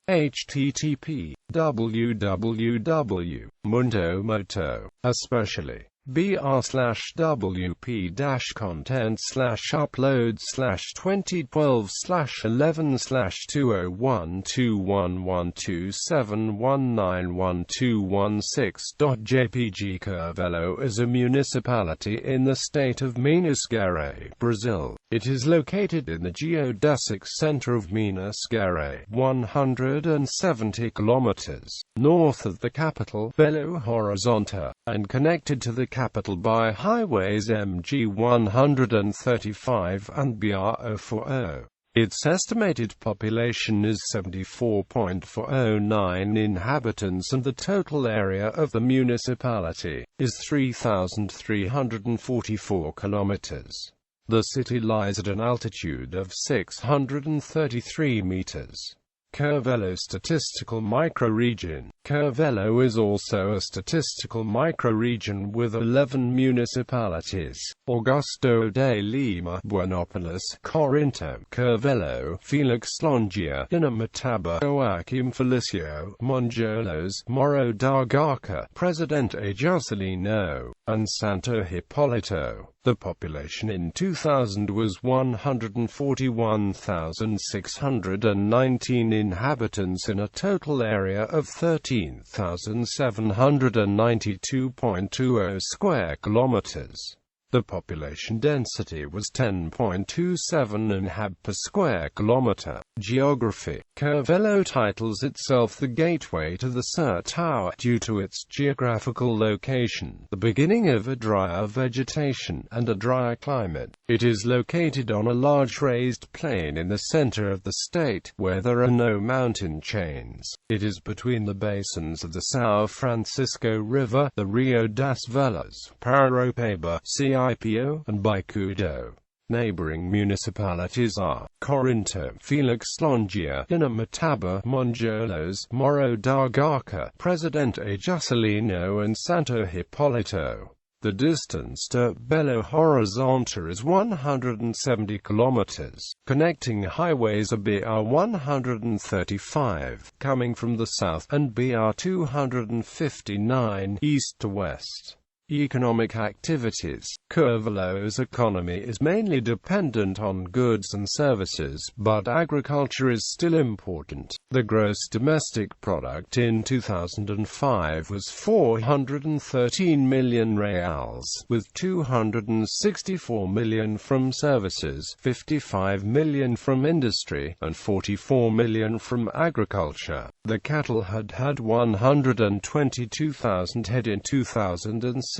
http www Mundomoto, especially br/wp-content/upload/11/2012/201212116.jpg. Curvelo is a municipality in the state of Minas Gerais, Brazil. It is located in the geodesic center of Minas Gerais, 170 kilometers north of the capital, Belo Horizonte, and connected to the capital by highways MG 135 and BR-040. Its estimated population is 74.409 inhabitants and the total area of the municipality is 3,344 kilometers. The city lies at an altitude of 633 meters. Curvelo Statistical Microregion. Curvelo is also a statistical microregion with 11 municipalities: Augusto de Lima, Buenopolis, Corinto, Curvelo, Felix Longia, Inamataba, Joaquim Felicio, Monjolos, Morro da Garca, Presidente Juscelino, and Santo Hipólito. The population in 2000 was 141,619 inhabitants in a total area of 13,792.20 square kilometers. The population density was 10.27 inhab per square kilometer. Geography. Curvelo titles itself the gateway to the Sertão due to its geographical location, the beginning of a drier vegetation, and a drier climate. It is located on a large raised plain in the center of the state, where there are no mountain chains. It is between the basins of the São Francisco River, the Rio das Velhas, Paraopeba, Cipo, and Bicudo. Neighboring municipalities are Corinto, Felix Longia, Inamataba, Monjolos, Morro da Garca, Presidente Juscelino, and Santo Hipólito. The distance to Belo Horizonte is 170 kilometers. Connecting highways are BR 135, coming from the south, and BR 259, east to west. Economic activities. Curvelo's economy is mainly dependent on goods and services, but agriculture is still important. The gross domestic product in 2005 was 413 million reals, with 264 million from services, 55 million from industry, and 44 million from agriculture. The cattle had 122,000 head in 2006.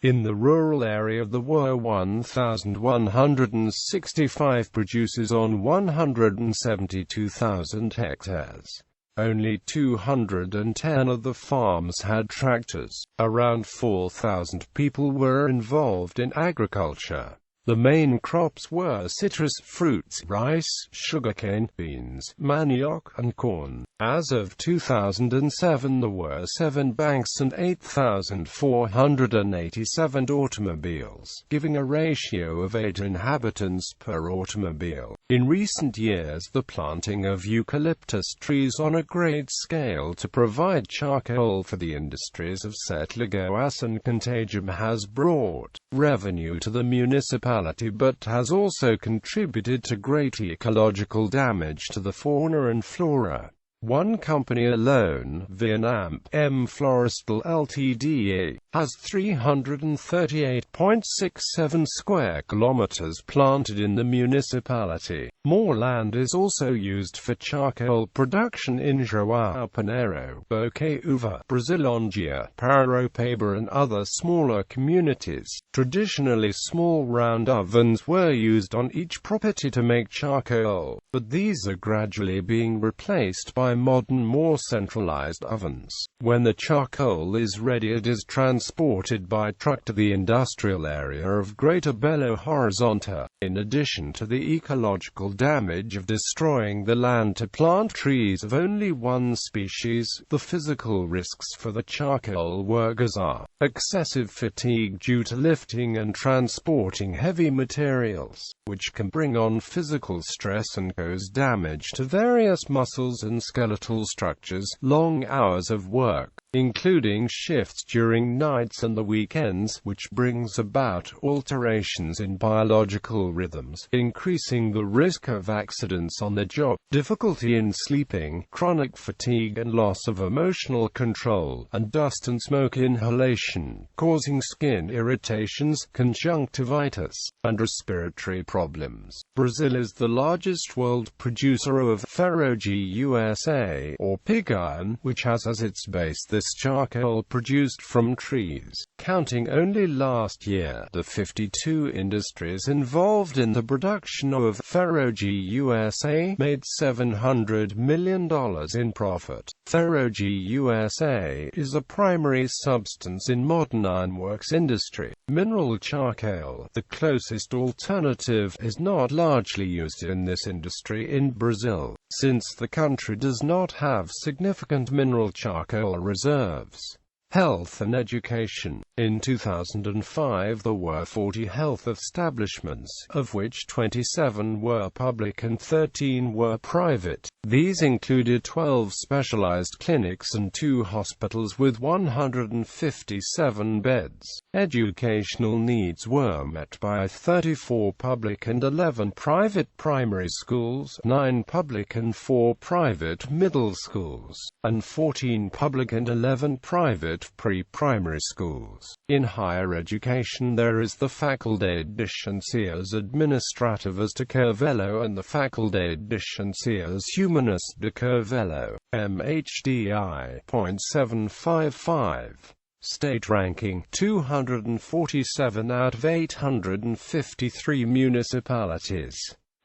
In the rural area there were 1,165 producers on 172,000 hectares. Only 210 of the farms had tractors. Around 4,000 people were involved in agriculture. The main crops were citrus fruits, rice, sugarcane, beans, manioc, and corn. As of 2007 there were 7 banks and 8,487 automobiles, giving a ratio of 8 inhabitants per automobile. In recent years the planting of eucalyptus trees on a great scale to provide charcoal for the industries of Sete Lagoas and Contagium has brought revenue to the municipality, but has also contributed to great ecological damage to the fauna and flora. One company alone, Vietnam M Florestal Ltd, has 338.67 square kilometers planted in the municipality. More land is also used for charcoal production in João Pinheiro, Boqueúva, Brasilândia, Paraopeba and other smaller communities. Traditionally small round ovens were used on each property to make charcoal, but these are gradually being replaced by modern, more centralized ovens. When the charcoal is ready it is transported by truck to the industrial area of Greater Belo Horizonte. In addition to the ecological potential damage of destroying the land to plant trees of only one species. The physical risks for the charcoal workers are excessive fatigue due to lifting and transporting heavy materials, which can bring on physical stress and cause damage to various muscles and skeletal structures, long hours of work, including shifts during nights and the weekends, which brings about alterations in biological rhythms, increasing the risk of accidents on the job, difficulty in sleeping, chronic fatigue and loss of emotional control, and dust and smoke inhalation, causing skin irritations, conjunctivitis, and respiratory problems. Brazil is the largest world producer of ferro-GUSA, or pig iron, which has as its base this charcoal produced from trees. Counting only last year, the 52 industries involved in the production of ferro-GUSA made $700 million in profit. Ferro-GUSA is a primary substance in modern ironworks industry. Mineral charcoal, the closest alternative, is not largely used in this industry in Brazil, since the country does not have significant mineral charcoal reserves. Health and education. In 2005 there were 40 health establishments, of which 27 were public and 13 were private. These included 12 specialized clinics and 2 hospitals with 157 beds. Educational needs were met by 34 public and 11 private primary schools, 9 public and 4 private middle schools, and 14 public and 11 private pre-primary schools. In higher education there is the Faculdade de Ciências Administrativas de Curvelo and the Faculdade de Ciências Humanas de Curvelo, MHDI.755. State ranking: 247 out of 853 municipalities.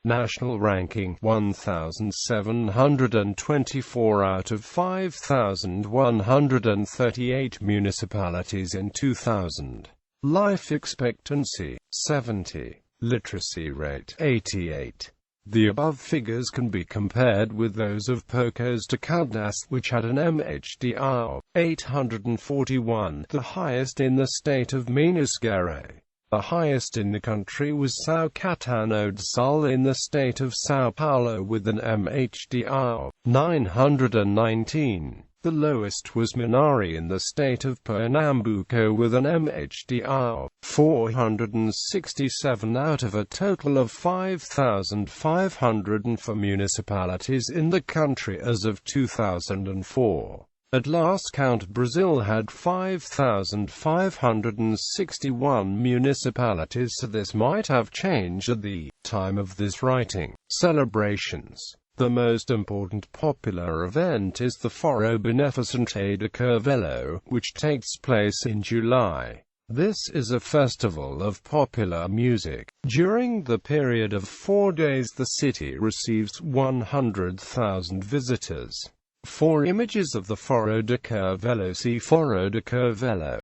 National ranking: 1,724 out of 5,138 municipalities in 2000. Life expectancy: 70. Literacy rate: 88. The above figures can be compared with those of Pocos de Caldas, which had an MHDI of 841, the highest in the state of Minas Gerais. The highest in the country was São Caetano do Sul in the state of São Paulo with an MHDI of 919. The lowest was Minari in the state of Pernambuco with an MHDI of 467 out of a total of 5,504 municipalities in the country as of 2004. At last count Brazil had 5,561 municipalities, so this might have changed at the time of this writing. Celebrations. The most important popular event is the Foro Beneficente de Curvelo, which takes place in July. This is a festival of popular music. During the period of 4 days the city receives 100,000 visitors. For images of the Foro de Curvelo see Foro de Curvelo.